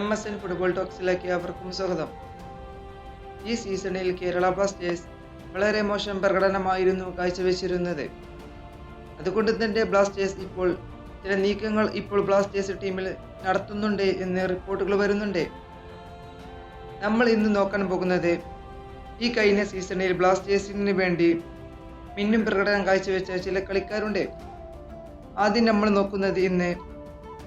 MSN football ടോക്സിലേക്ക് അവർക്കും സ്വാഗതം. ഈ സീസണിൽ കേരള ബ്ലാസ്റ്റേഴ്സ് വളരെ മോശം പ്രകടനമായിരുന്നു കാഴ്ചവെച്ചിരുന്നത്. അതുകൊണ്ട് തന്നെ ബ്ലാസ്റ്റേഴ്സ് ഇപ്പോൾ ചില നീക്കങ്ങൾ ബ്ലാസ്റ്റേഴ്സ് ടീമിൽ നടത്തുന്നുണ്ട് എന്ന് റിപ്പോർട്ടുകൾ വരുന്നുണ്ട്. നമ്മൾ ഇന്ന് നോക്കാൻ പോകുന്നത് ഈ കഴിഞ്ഞ സീസണിൽ ബ്ലാസ്റ്റേഴ്സിന് വേണ്ടി മിന്നും പ്രകടനം കാഴ്ചവെച്ച ചില കളിക്കാരുണ്ട്. ആദ്യം നമ്മൾ നോക്കുന്നത് ഇന്ന്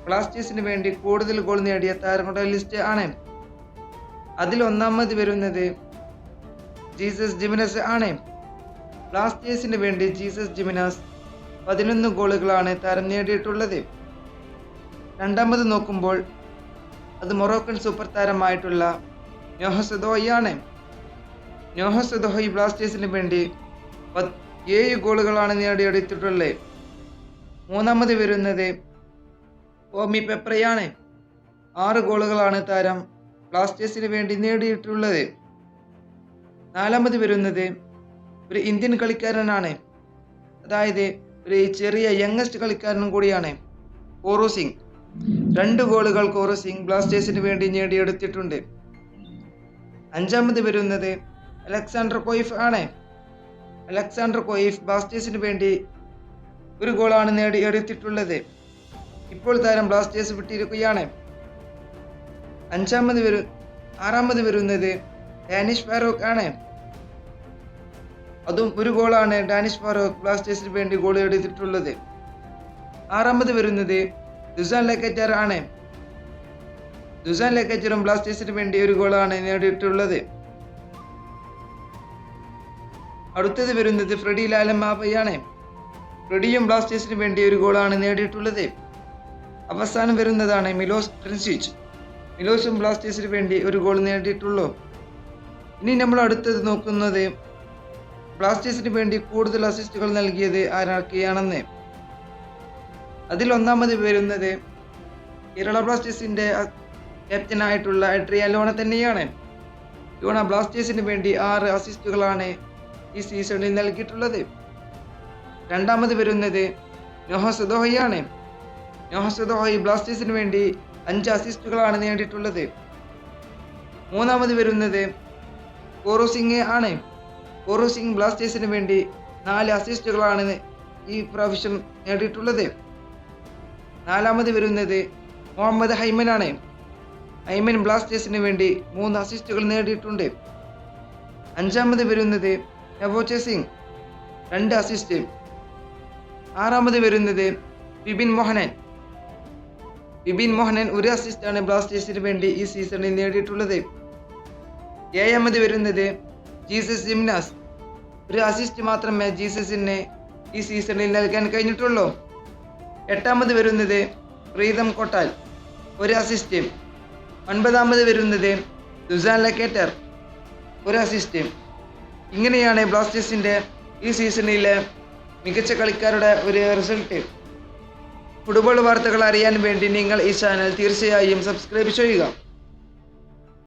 ബ്ലാസ്റ്റേഴ്സിന് വേണ്ടി കൂടുതൽ ഗോൾ നേടിയ താരങ്ങളുടെ ലിസ്റ്റ് ആണ്. അതിൽ ഒന്നാമത് വരുന്നത് ജീസസ് ജിമിനസ് ആണ്. ബ്ലാസ്റ്റേഴ്സിന് വേണ്ടി ജീസസ് ജിമിനസ് 11 ഗോളുകളാണ് താരം നേടിയിട്ടുള്ളത്. രണ്ടാമത് നോക്കുമ്പോൾ അത് മൊറോക്കൻ സൂപ്പർ താരമായിട്ടുള്ള നോഹ സദോയാണ്. നോഹ സദോഹി ബ്ലാസ്റ്റേഴ്സിന് വേണ്ടി 7 ഗോളുകളാണ് നേടിയെടുത്തിട്ടുള്ളത്. മൂന്നാമത് വരുന്നത് ഓമി പെപ്രയാണ്. 6 ഗോളുകളാണ് താരം ബ്ലാസ്റ്റേഴ്സിന് വേണ്ടി നേടിയിട്ടുള്ളത്. നാലാമത് വരുന്നത് ഒരു ഇന്ത്യൻ കളിക്കാരനാണ്, അതായത് ഒരു ചെറിയ യങ്ങസ്റ്റ് കളിക്കാരനും കൂടിയാണ്, കോറു സിംഗ്. 2 ഗോളുകൾ കോറു സിംഗ് ബ്ലാസ്റ്റേഴ്സിന് വേണ്ടി നേടിയെടുത്തിട്ടുണ്ട്. അഞ്ചാമത് വരുന്നത് അലക്സാണ്ടർ കോയിഫ് ആണ്. അലക്സാണ്ടർ കോയിഫ് ബ്ലാസ്റ്റേഴ്സിന് വേണ്ടി 1 ഗോളാണ് നേടിയെടുത്തിട്ടുള്ളത്. ഇപ്പോൾ താരം ബ്ലാസ്റ്റേഴ്സ് വിട്ടിരിക്കുകയാണ്. ആറാമത് വരുന്നത് ഡാനിഷ് ഫാറൂഖ് ആണ്. അതും 1 ഗോളാണ് ഡാനിഷ് ഫാറൂഖ് ബ്ലാസ്റ്റേഴ്സിന് വേണ്ടി ഗോൾ എടുത്തിട്ടുള്ളത്. ആറാമത് വരുന്നത് ദുസാൻ ലക്കറ്റർ ആണ്. ദുസാൻ ലക്കറ്ററും ബ്ലാസ്റ്റേഴ്സിന് വേണ്ടി 1 ഗോളാണ് നേടിയിട്ടുള്ളത്. അടുത്തത് വരുന്നത് ഫ്രെഡി ലാലമാവയാണ്. ഫ്രെഡിയും ബ്ലാസ്റ്റേഴ്സിന് വേണ്ടി 1 ഗോളാണ് നേടിയിട്ടുള്ളത്. അവസാനം വരുന്നതാണ് മിലോസ് ട്രിൻസിച്ച്. മിലോസും ബ്ലാസ്റ്റേഴ്സിന് വേണ്ടി 1 ഗോൾ നേടിയിട്ടുള്ളൂ. ഇനി നമ്മൾ അടുത്തത് നോക്കുന്നത് ബ്ലാസ്റ്റേഴ്സിന് വേണ്ടി കൂടുതൽ അസിസ്റ്റുകൾ നൽകിയത് ആരൊക്കെയാണെന്ന്. അതിൽ ഒന്നാമത് വരുന്നത് കേരള ബ്ലാസ്റ്റേഴ്സിന്റെ ക്യാപ്റ്റനായിട്ടുള്ള എഡ്രിയാൻ ലോണ തന്നെയാണ്. ലോണ ബ്ലാസ്റ്റേഴ്സിന് വേണ്ടി 6 അസിസ്റ്റുകളാണ് ഈ സീസണിൽ നൽകിയിട്ടുള്ളത്. രണ്ടാമത് വരുന്നത് നോഹ സദോഹയാണ്. നോഹ സദോഹി ബ്ലാസ്റ്റേഴ്സിന് വേണ്ടി 5 അസിസ്റ്റുകളാണ് നേടിയിട്ടുള്ളത്. മൂന്നാമത് വരുന്നത് കോറു സിംഗ് ആണ്. കോറു സിംഗ് ബ്ലാസ്റ്റേഴ്സിന് വേണ്ടി 4 അസിസ്റ്റുകളാണ് ഈ പ്രാവശ്യം നേടിയിട്ടുള്ളത്. നാലാമത് വരുന്നത് മുഹമ്മദ് ഹൈമൻ ആണ്. ഹൈമൻ ബ്ലാസ്റ്റേഴ്സിന് വേണ്ടി 3 അസിസ്റ്റുകൾ നേടിയിട്ടുണ്ട്. അഞ്ചാമത് വരുന്നത് നവോച്ച സിംഗ്, 2 അസിസ്റ്റ്. ആറാമത് വരുന്നത് വിപിൻ മോഹനൻ. വിപിൻ മോഹനൻ 1 അസിസ്റ്റാണ് ബ്ലാസ്റ്റേഴ്സിന് വേണ്ടി ഈ സീസണിൽ നേടിയിട്ടുള്ളത്. ഏഴാമത് വരുന്നത് ജീസസ് ജിമിനസ്. 1 അസിസ്റ്റ് മാത്രമേ ജീസസിന് ഈ സീസണിൽ നൽകാൻ കഴിഞ്ഞിട്ടുള്ളൂ. എട്ടാമത് വരുന്നത് പ്രീതം കൊട്ടാൽ, 1 അസിസ്റ്റ്. ഒൻപതാമത് വരുന്നത് ദുസാൻ ലക്കേറ്റർ, 1 അസിസ്റ്റ്. ഇങ്ങനെയാണ് ബ്ലാസ്റ്റേഴ്സിന്റെ ഈ സീസണിലെ മികച്ച കളിക്കാരുടെ ഒരു റിസൾട്ട്. ഫുട്ബോൾ വാർത്തകൾ അറിയാൻ വേണ്ടി നിങ്ങൾ ഈ ചാനൽ തീർച്ചയായും സബ്സ്ക്രൈബ് ചെയ്യുക.